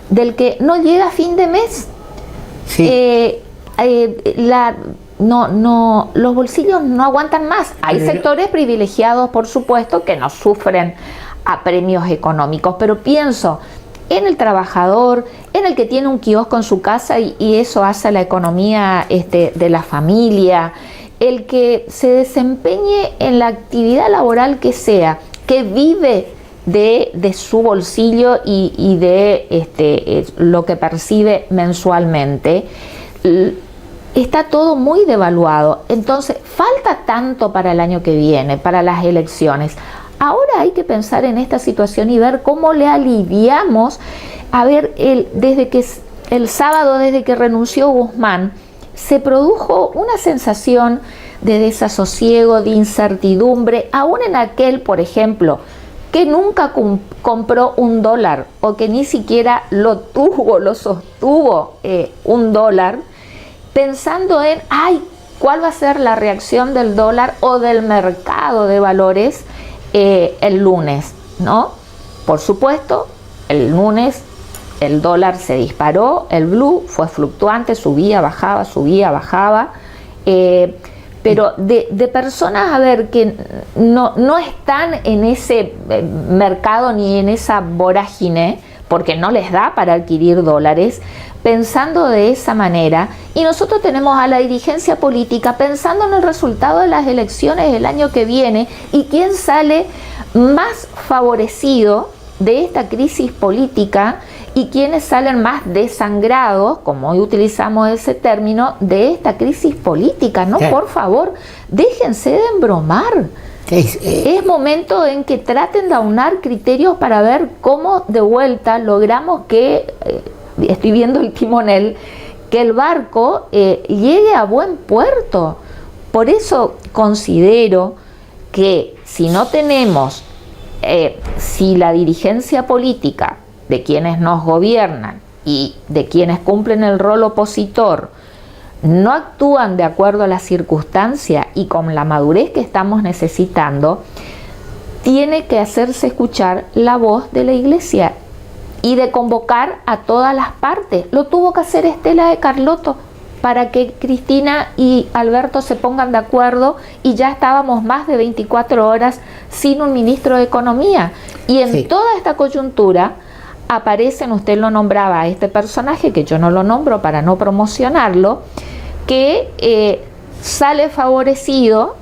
del que no llega a fin de mes. Sí. Los bolsillos no aguantan más. Hay sectores privilegiados, por supuesto, que no sufren apremios económicos, pero pienso en el trabajador, en el que tiene un kiosco en su casa y eso hace la economía de la familia, el que se desempeñe en la actividad laboral que sea, que vive de su bolsillo y de lo que percibe mensualmente. Está todo muy devaluado, entonces falta tanto para el año que viene, para las elecciones. Ahora hay que pensar en esta situación y ver cómo le aliviamos. A ver, desde que el sábado, desde que renunció Guzmán, se produjo una sensación de desasosiego, de incertidumbre, aún en aquel, por ejemplo, que nunca compró $1 o que ni siquiera lo sostuvo $1, pensando en, cuál va a ser la reacción del dólar o del mercado de valores el lunes, ¿no? Por supuesto, el lunes el dólar se disparó, el blue fue fluctuante, subía, bajaba, pero de personas, a ver, que no están en ese mercado ni en esa vorágine, porque no les da para adquirir dólares, pensando de esa manera, y nosotros tenemos a la dirigencia política pensando en el resultado de las elecciones del año que viene y quién sale más favorecido de esta crisis política y quiénes salen más desangrados, como hoy utilizamos ese término, de esta crisis política, ¿no? Claro. Por favor, déjense de embromar. Es momento en que traten de aunar criterios para ver cómo de vuelta logramos que, estoy viendo el timonel, que el barco llegue a buen puerto. Por eso considero que si no tenemos, si la dirigencia política de quienes nos gobiernan y de quienes cumplen el rol opositor no actúan de acuerdo a la circunstancia y con la madurez que estamos necesitando, tiene que hacerse escuchar la voz de la Iglesia y de convocar a todas las partes. Lo tuvo que hacer Estela de Carlotto para que Cristina y Alberto se pongan de acuerdo, y ya estábamos más de 24 horas sin un ministro de Economía. Y en toda esta coyuntura aparecen, usted lo nombraba a este personaje, que yo no lo nombro para no promocionarlo, que sale favorecido,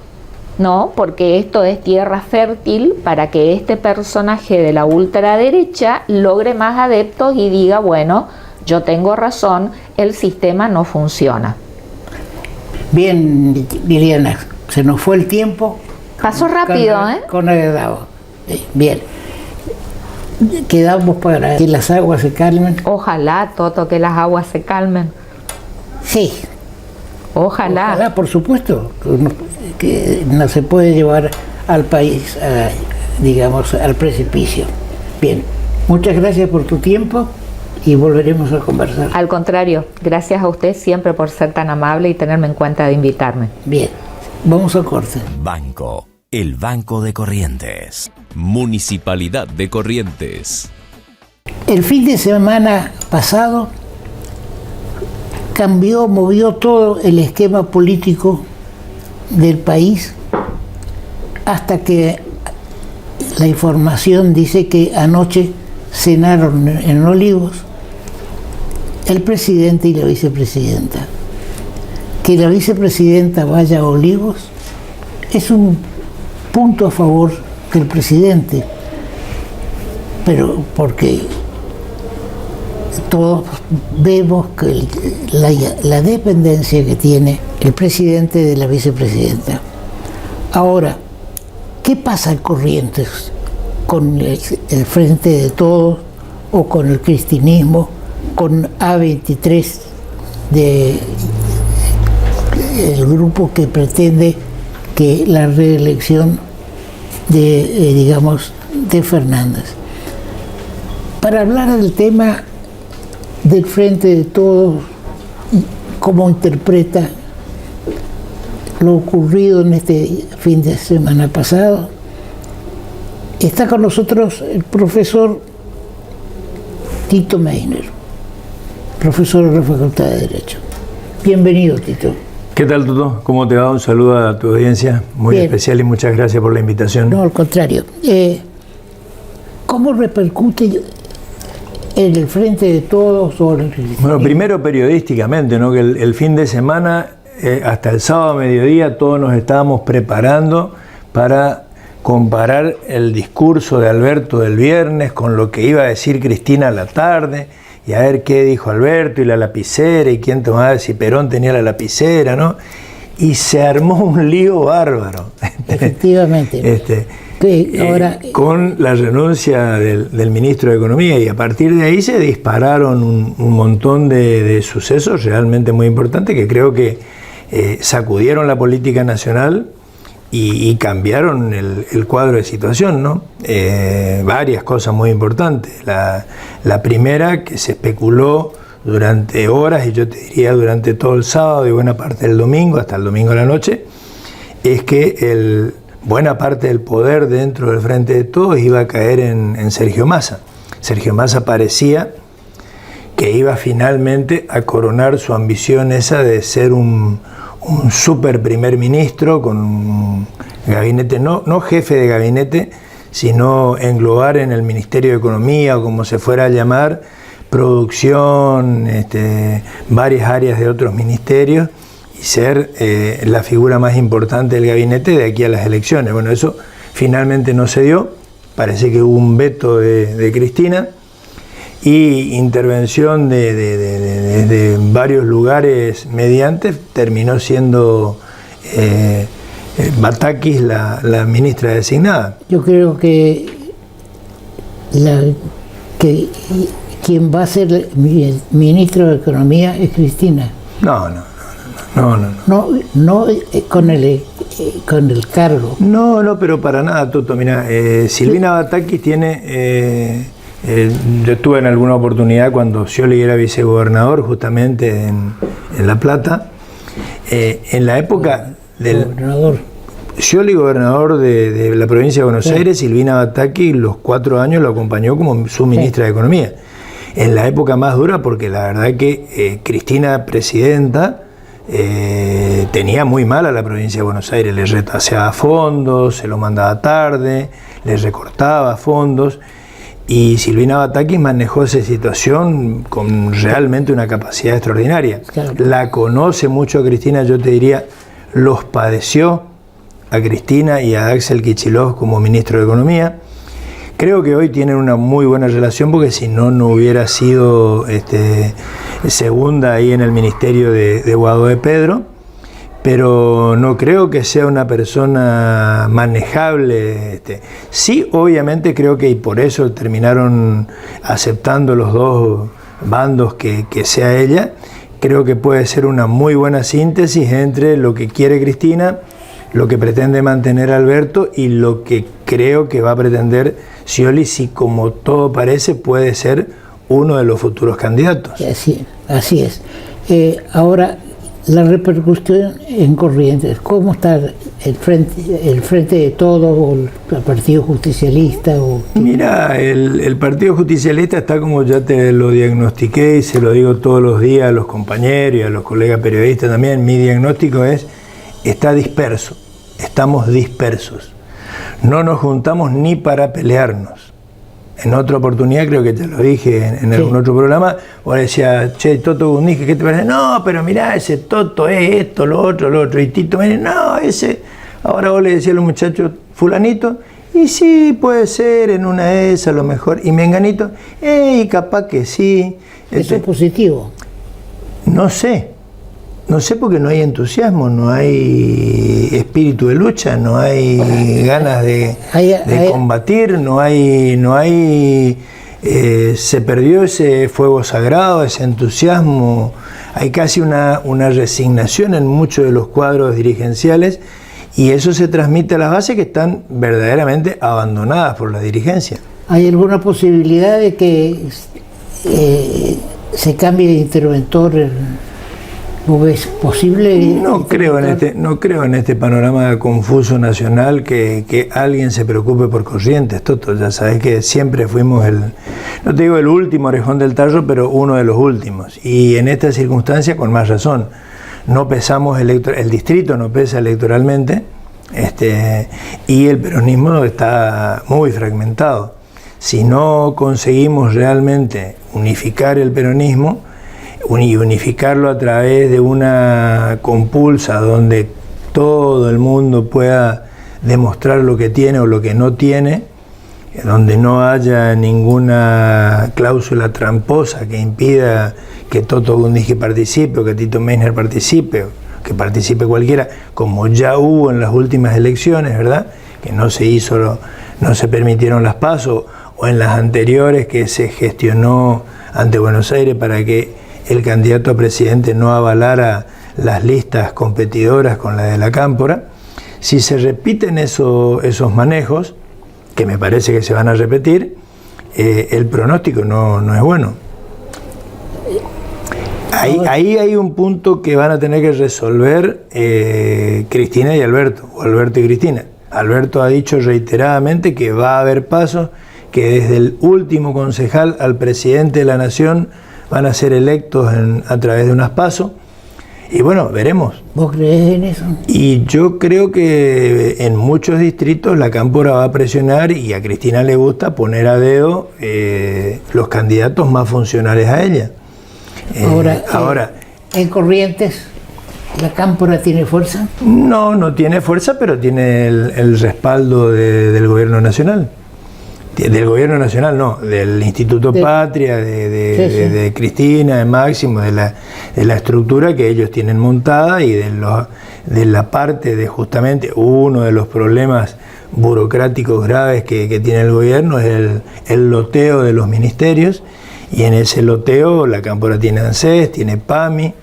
¿no? Porque esto es tierra fértil para que este personaje de la ultraderecha logre más adeptos y diga, bueno, yo tengo razón, el sistema no funciona. Bien, Liliana, se nos fue el tiempo. Pasó rápido, con agradado. Bien. Quedamos para que las aguas se calmen. Ojalá, Toto, que las aguas se calmen. Sí. Ojalá. Ojalá, por supuesto, que no se puede llevar al país, digamos, al precipicio. Bien, muchas gracias por tu tiempo y volveremos a conversar. Al contrario, gracias a usted siempre por ser tan amable y tenerme en cuenta de invitarme. Bien, vamos a corte. Banco, el Banco de Corrientes. Municipalidad de Corrientes. El fin de semana pasado movió todo el esquema político del país, hasta que la información dice que anoche cenaron en Olivos el presidente y la vicepresidenta. Que la vicepresidenta vaya a Olivos es un punto a favor del presidente, pero porque todos vemos que la dependencia que tiene el presidente de la vicepresidenta. Ahora, ¿qué pasa en Corrientes con el Frente de Todos o con el cristinismo, con A23, el grupo que pretende que la reelección de Fernández? Para hablar del tema del Frente de Todos, cómo interpreta lo ocurrido en este fin de semana pasado, está con nosotros el profesor Tito Meiner, profesor de la Facultad de Derecho. Bienvenido, Tito. ¿Qué tal, Toto? ¿Cómo te va? Un saludo a tu audiencia, muy Bien. especial, y muchas gracias por la invitación. No, al contrario. ¿Cómo repercute en el Frente de Todos? Bueno, primero periodísticamente, ¿no? Que el fin de semana, hasta el sábado a mediodía, todos nos estábamos preparando para comparar el discurso de Alberto del viernes con lo que iba a decir Cristina a la tarde, y a ver qué dijo Alberto y la lapicera, y quién tomaba, si Perón tenía la lapicera, ¿no? Y se armó un lío bárbaro. Efectivamente. Ahora, con la renuncia del ministro de Economía, y a partir de ahí se dispararon un montón de sucesos realmente muy importantes que creo que sacudieron la política nacional y cambiaron el cuadro de situación, ¿no? Varias cosas muy importantes. La primera, que se especuló durante horas, y yo te diría durante todo el sábado y buena parte del domingo, hasta el domingo a la noche, es que buena parte del poder dentro del Frente de Todos iba a caer en Sergio Massa. Sergio Massa parecía que iba finalmente a coronar su ambición esa de ser un super primer ministro con un gabinete, no jefe de gabinete, sino englobar en el Ministerio de Economía, o como se fuera a llamar, producción, varias áreas de otros ministerios, y ser la figura más importante del gabinete de aquí a las elecciones. Bueno, eso finalmente no se dio, parece que hubo un veto de Cristina, y intervención de varios lugares mediante, terminó siendo Batakis la ministra designada. Yo creo que quien va a ser el ministro de Economía es Cristina. No con el cargo. No, pero para nada, Toto. Mira, Silvina Batakis tiene... yo estuve en alguna oportunidad cuando Scioli era vicegobernador, justamente en La Plata, en la época del gobernador. Scioli, gobernador de la provincia de Buenos Aires, Silvina Batakis los 4 años lo acompañó como su ministra de Economía. En la época más dura, porque la verdad que Cristina, presidenta, tenía muy mal a la provincia de Buenos Aires, le retraseaba fondos, se lo mandaba tarde, le recortaba fondos. Y Silvina Batakis manejó esa situación con realmente una capacidad extraordinaria. Claro. La conoce mucho a Cristina, yo te diría, los padeció a Cristina y a Axel Kicillof como ministro de Economía. Creo que hoy tienen una muy buena relación, porque si no, no hubiera sido segunda ahí en el ministerio de Guado de Pedro. Pero no creo que sea una persona manejable. Sí, obviamente creo que, y por eso terminaron aceptando los dos bandos que sea ella, creo que puede ser una muy buena síntesis entre lo que quiere Cristina, lo que pretende mantener Alberto y lo que creo que va a pretender Scioli, si como todo parece puede ser uno de los futuros candidatos. Así es. Ahora, la repercusión en Corrientes, ¿cómo está el frente de Todos o el Partido Justicialista? Mira, el Partido Justicialista está, como ya te lo diagnostiqué y se lo digo todos los días a los compañeros y a los colegas periodistas también, mi diagnóstico está disperso, estamos dispersos, no nos juntamos ni para pelearnos. En otra oportunidad, creo que te lo dije en algún otro programa, o decía, che, Toto Gundich, ¿qué te parece? No, pero mirá, ese Toto es esto, lo otro, y Tito me dice, no, ese, ahora vos le decías a los muchachos, fulanito, y sí, puede ser, en una de esas, a lo mejor, y menganito, capaz que sí. ¿Eso es positivo? No sé porque no hay entusiasmo, no hay espíritu de lucha, no hay ganas de combatir, no hay se perdió ese fuego sagrado, ese entusiasmo, hay casi una resignación en muchos de los cuadros dirigenciales, y eso se transmite a las bases que están verdaderamente abandonadas por la dirigencia. ¿Hay alguna posibilidad de que se cambie de interventor? ¿Lo ves posible? No creo en este panorama confuso nacional que alguien se preocupe por Corrientes, Toto. Ya sabes que siempre fuimos no te digo el último orejón del tarro, pero uno de los últimos. Y en esta circunstancia, con más razón, no pesamos el distrito no pesa electoralmente, y el peronismo está muy fragmentado. Si no conseguimos realmente unificar el peronismo, unificarlo a través de una compulsa donde todo el mundo pueda demostrar lo que tiene o lo que no tiene, donde no haya ninguna cláusula tramposa que impida que Toto Gundich participe, o que Tito Meissner participe, o que participe cualquiera, como ya hubo en las últimas elecciones, ¿verdad? Que no se permitieron las PASO, o en las anteriores que se gestionó ante Buenos Aires para que el candidato a presidente no avalara las listas competidoras con la de la Cámpora. Si se repiten esos manejos, que me parece que se van a repetir, el pronóstico no es bueno. Ahí hay un punto que van a tener que resolver Cristina y Alberto, o Alberto y Cristina. Alberto ha dicho reiteradamente que va a haber pasos, que desde el último concejal al presidente de la Nación van a ser electos a través de unas pasos. Y bueno, veremos. ¿Vos creés en eso? Y yo creo que en muchos distritos la Cámpora va a presionar, y a Cristina le gusta poner a dedo los candidatos más funcionales a ella. Ahora, en Corrientes, ¿la Cámpora tiene fuerza? No tiene fuerza, pero tiene el respaldo del gobierno nacional. Del gobierno nacional, no, del Instituto Patria, de Cristina, de Máximo, de la estructura que ellos tienen montada, y de la parte de justamente uno de los problemas burocráticos graves que tiene el gobierno es el loteo de los ministerios, y en ese loteo la Cámpora tiene ANSES, tiene PAMI,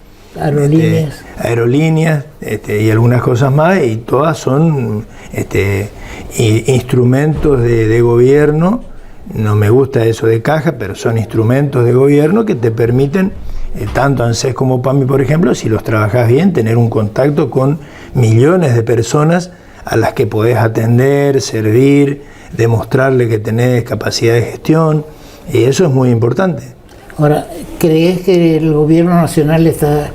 aerolíneas y algunas cosas más, y todas son instrumentos de gobierno. No me gusta eso de caja, pero son instrumentos de gobierno que te permiten, tanto ANSES como PAMI, por ejemplo, si los trabajas bien, tener un contacto con millones de personas a las que podés atender, servir, demostrarle que tenés capacidad de gestión, y eso es muy importante. Ahora, ¿crees que el gobierno nacional está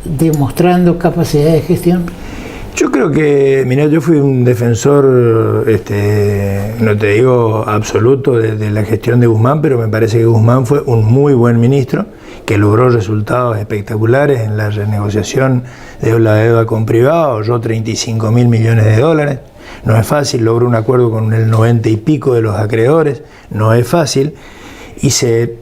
demostrando capacidad de gestión? Yo creo que, mira, yo fui un defensor, no te digo absoluto, de la gestión de Guzmán, pero me parece que Guzmán fue un muy buen ministro, que logró resultados espectaculares en la renegociación de la deuda con privado, ahorró 35.000 millones de dólares. No es fácil, logró un acuerdo con el 90 y pico de los acreedores, no es fácil, y se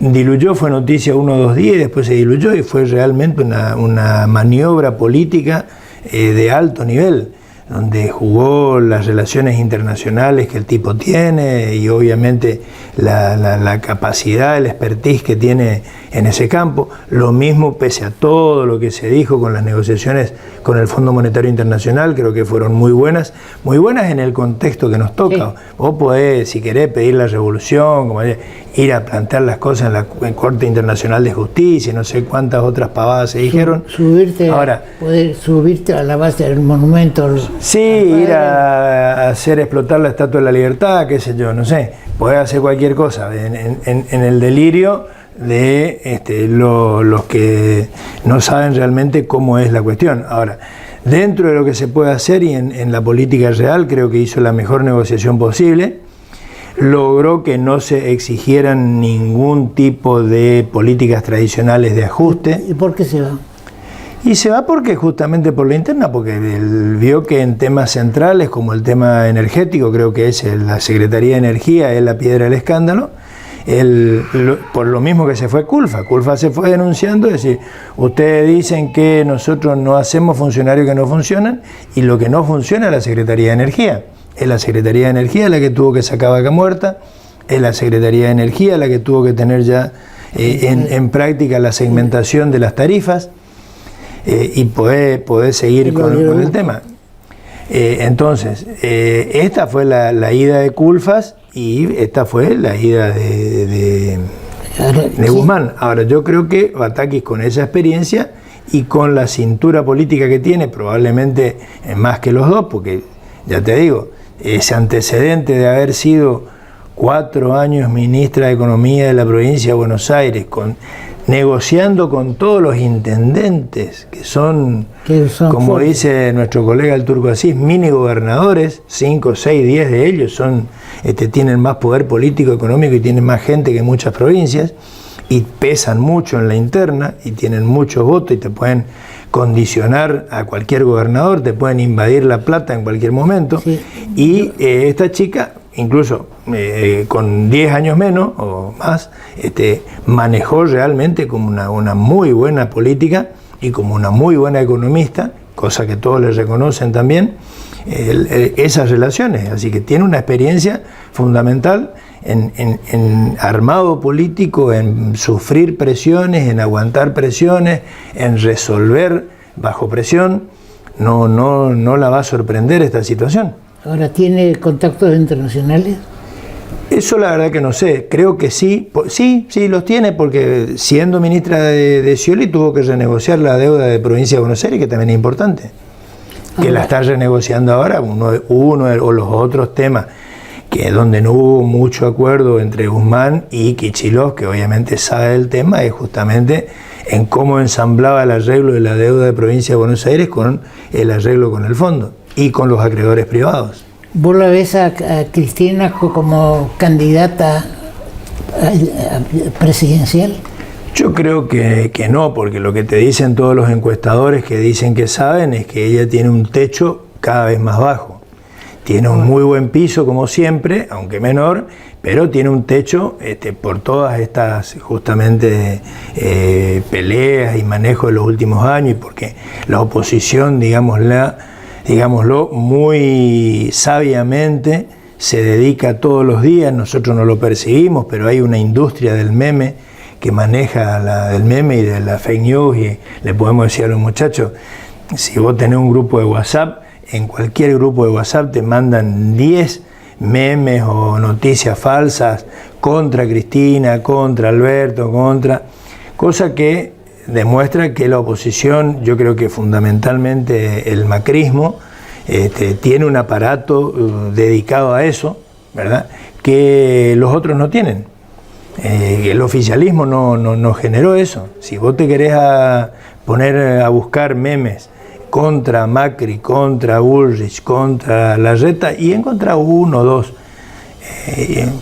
diluyó, fue noticia 1 o 2 días, y después se diluyó, y fue realmente una maniobra política de alto nivel, donde jugó las relaciones internacionales que el tipo tiene, y obviamente la capacidad, el expertise que tiene en ese campo. Lo mismo, pese a todo lo que se dijo con las negociaciones con el Fondo Monetario Internacional, creo que fueron muy buenas en el contexto que nos toca. Sí. Vos podés, si querés, pedir la revolución, como ir a plantear las cosas en la Corte Internacional de Justicia, no sé cuántas otras pavadas se dijeron. Poder subirte a la base del monumento. Sí, ir a hacer explotar la Estatua de la Libertad, qué sé yo, no sé. Podés hacer cualquier cosa en el delirio de los que no saben realmente cómo es la cuestión. Ahora, dentro de lo que se puede hacer, y en la política real, creo que hizo la mejor negociación posible. Logró que no se exigieran ningún tipo de políticas tradicionales de ajuste. ¿Y por qué se va? Y se va porque justamente por la interna, porque él vio que en temas centrales como el tema energético, creo que es la Secretaría de Energía, es la piedra del escándalo. Por lo mismo que se fue Culfa se fue denunciando, es decir, ustedes dicen que nosotros no hacemos funcionarios que no funcionan, y lo que no funciona es la Secretaría de Energía. Es la Secretaría de Energía la que tuvo que sacar Vaca Muerta, es la Secretaría de Energía la que tuvo que tener ya en práctica la segmentación de las tarifas, y poder seguir con el tema. Entonces, esta fue la ida de Culfas, y esta fue la ida de Guzmán. Ahora, yo creo que Batakis, con esa experiencia y con la cintura política que tiene, probablemente más que los dos, porque ya te digo, ese antecedente de haber sido 4 años ministra de Economía de la provincia de Buenos Aires, negociando con todos los intendentes, que son como fuertes, dice nuestro colega el Turco Asís, mini gobernadores, 5, 6, 10 de ellos tienen más poder político, económico, y tienen más gente que muchas provincias, y pesan mucho en la interna, y tienen muchos votos, y te pueden condicionar a cualquier gobernador, te pueden invadir la plata en cualquier momento. Sí. Y esta chica, incluso con 10 años menos o más, manejó realmente como una muy buena política y como una muy buena economista, cosa que todos le reconocen también, esas relaciones. Así que tiene una experiencia fundamental en armado político, en sufrir presiones, en aguantar presiones, en resolver bajo presión. No la va a sorprender esta situación. Ahora, ¿tiene contactos internacionales? Eso la verdad que no sé, creo que sí, sí los tiene, porque siendo ministra de Scioli tuvo que renegociar la deuda de Provincia de Buenos Aires, que también es importante, que la está renegociando ahora, uno o los otros temas, que donde no hubo mucho acuerdo entre Guzmán y Kicillof, que obviamente sabe del tema, es justamente en cómo ensamblaba el arreglo de la deuda de Provincia de Buenos Aires con el arreglo con el fondo y con los acreedores privados. ¿Vos la ves a Cristina como candidata presidencial? Yo creo que no, porque lo que te dicen todos los encuestadores que dicen que saben es que ella tiene un techo cada vez más bajo. Tiene un muy buen piso, como siempre, aunque menor, pero tiene un techo por todas estas justamente peleas y manejo de los últimos años, y porque la oposición, digámoslo, muy sabiamente se dedica todos los días, nosotros no lo percibimos, pero hay una industria del meme que maneja del meme y de la fake news, y le podemos decir a los muchachos, si vos tenés un grupo de WhatsApp, en cualquier grupo de WhatsApp te mandan 10 memes o noticias falsas contra Cristina, contra Alberto, cosa que demuestra que la oposición, yo creo que fundamentalmente el macrismo, tiene un aparato dedicado a eso, ¿verdad?, que los otros no tienen. El oficialismo no generó eso. Si vos te querés poner a buscar memes contra Macri, contra Bullrich, contra Larreta, y encontrar uno o dos,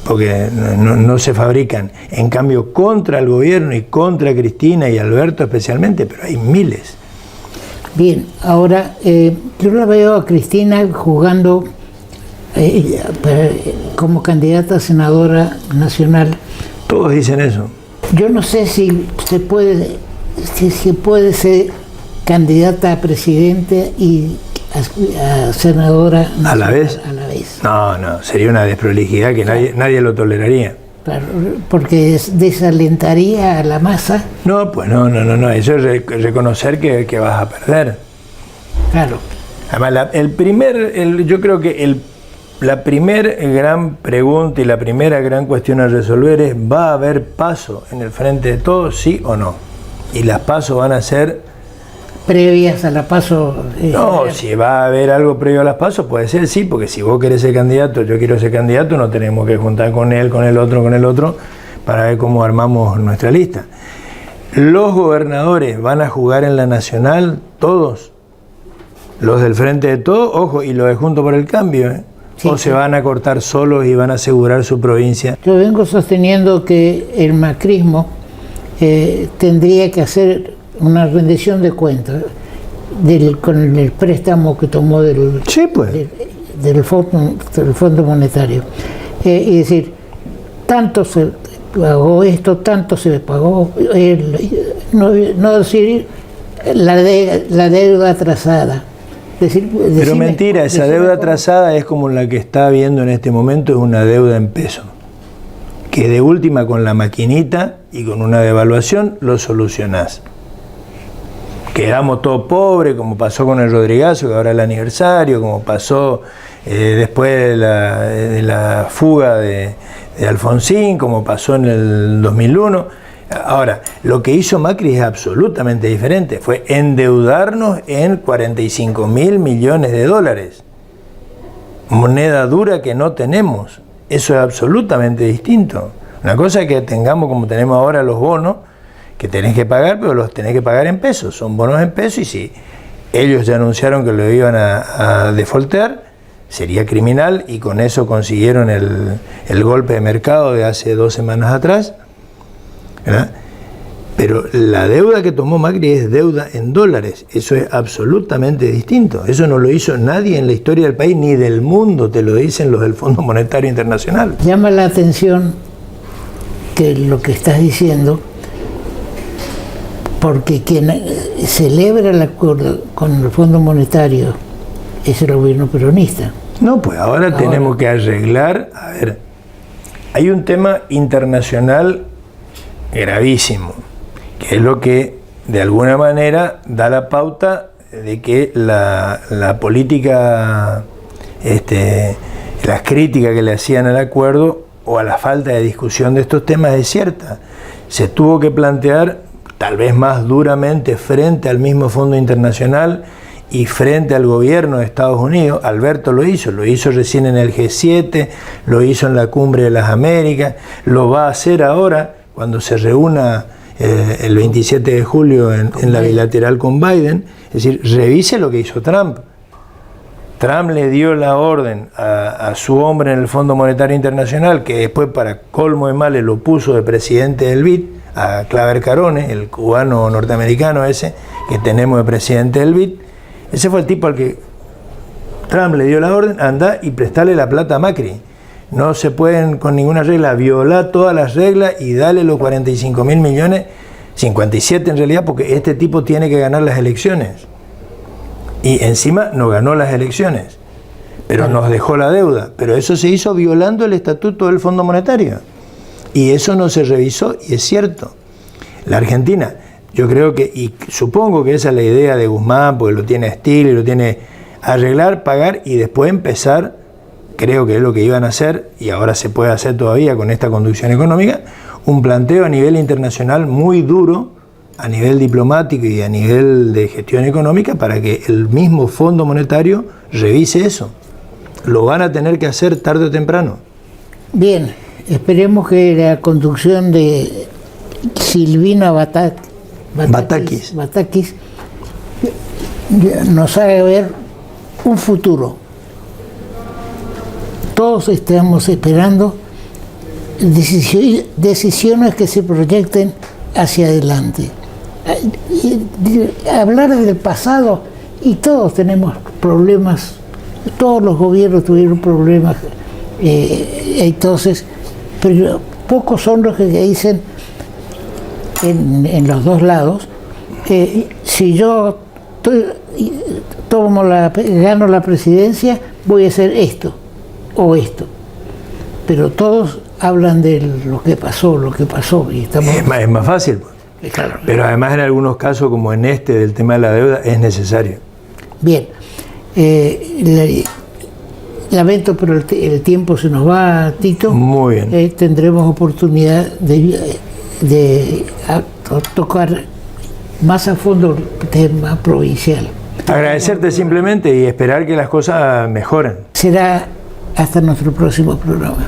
porque no se fabrican. En cambio, contra el gobierno y contra Cristina y Alberto especialmente, pero hay miles. Bien, ahora yo la veo a Cristina jugando como candidata a senadora nacional. Todos dicen eso. Yo no sé si se puede ser candidata a presidente y a senadora nacional ¿A la vez? A la vez. No, sería una desprolijidad que nadie lo toleraría. Claro, porque desalentaría a la masa. No, pues no, eso es reconocer que vas a perder. Claro. Además, yo creo que la primera gran pregunta y la primera gran cuestión a resolver es: ¿va a haber paso en el frente de todos, sí o no? Y las pasos van a ser previas a la paso. No, si va a haber algo previo a las pasos, puede ser sí, porque si vos querés ser candidato, yo quiero ser candidato, no tenemos que juntar con él, con el otro, para ver cómo armamos nuestra lista. Los gobernadores van a jugar en la nacional, todos. Los del frente de todos, ojo, y los de Juntos por el Cambio, Sí, o se van a cortar solos y van a asegurar su provincia. Yo vengo sosteniendo que el macrismo tendría que hacer una rendición de cuentas con el préstamo que tomó del Fondo Monetario. Y decir, tanto se pagó esto, tanto se pagó, no decir la deuda atrasada. Pero mentira, esa deuda atrasada es como la que está habiendo en este momento, es una deuda en pesos, que de última con la maquinita y con una devaluación lo solucionás. Quedamos todos pobres, como pasó con el Rodrigazo, que ahora es el aniversario, como pasó después de la fuga de Alfonsín, como pasó en el 2001. Ahora, lo que hizo Macri es absolutamente diferente, fue endeudarnos en 45.000 millones de dólares, moneda dura que no tenemos. Eso es absolutamente distinto. Una cosa es que tengamos como tenemos ahora los bonos, que tenés que pagar, pero los tenés que pagar en pesos, son bonos en pesos, y si ellos ya anunciaron que lo iban a defaultear, sería criminal, y con eso consiguieron el golpe de mercado de hace 2 semanas atrás, ¿verdad? Pero la deuda que tomó Macri es deuda en dólares, eso es absolutamente distinto, eso no lo hizo nadie en la historia del país ni del mundo, te lo dicen los del Fondo Monetario Internacional. Llama la atención que lo que estás diciendo, porque quien celebra el acuerdo con el Fondo Monetario es el gobierno peronista. No, pues ahora tenemos que arreglar, a ver, hay un tema internacional gravísimo, que es lo que de alguna manera da la pauta de que la política, las críticas que le hacían al acuerdo o a la falta de discusión de estos temas es cierta. Se tuvo que plantear tal vez más duramente frente al mismo Fondo Internacional y frente al gobierno de Estados Unidos. Alberto lo hizo recién en el G7, lo hizo en la Cumbre de las Américas, lo va a hacer ahora cuando se reúna el 27 de julio en la bilateral con Biden. Es decir, revise lo que hizo Trump. Trump le dio la orden a su hombre en el Fondo Monetario Internacional, que después, para colmo de males, lo puso de presidente del BID, a Claver Carone, el cubano norteamericano ese, que tenemos de presidente del BID. Ese fue el tipo al que Trump le dio la orden, anda y prestarle la plata a Macri. No se pueden con ninguna regla violar todas las reglas y darle los 45.000 millones, 57 en realidad, porque este tipo tiene que ganar las elecciones. Y encima no ganó las elecciones, pero nos dejó la deuda. Pero eso se hizo violando el estatuto del Fondo Monetario. Y eso no se revisó, y es cierto. La Argentina, yo creo que, y supongo que esa es la idea de Guzmán, porque lo tiene a estilo y lo tiene arreglar, pagar y después empezar, creo que es lo que iban a hacer, y ahora se puede hacer todavía con esta conducción económica, un planteo a nivel internacional muy duro, a nivel diplomático y a nivel de gestión económica, para que el mismo Fondo Monetario revise eso. Lo van a tener que hacer tarde o temprano. Bien, esperemos que la conducción de Silvina Batakis nos haga ver un futuro. Todos estamos esperando decisiones que se proyecten hacia adelante. Hablar del pasado, y todos tenemos problemas, todos los gobiernos tuvieron problemas, entonces, pero pocos son los que dicen en los dos lados, si yo gano la presidencia, voy a hacer esto o esto, pero todos hablan de lo que pasó, y estamos... Es más fácil, pues. Claro. Pero además en algunos casos, como en este del tema de la deuda, es necesario. Bien, lamento, pero el tiempo se nos va, Tito. Muy bien. Tendremos oportunidad de tocar más a fondo el tema provincial. Agradecerte simplemente y esperar que las cosas mejoren. Será hasta nuestro próximo programa.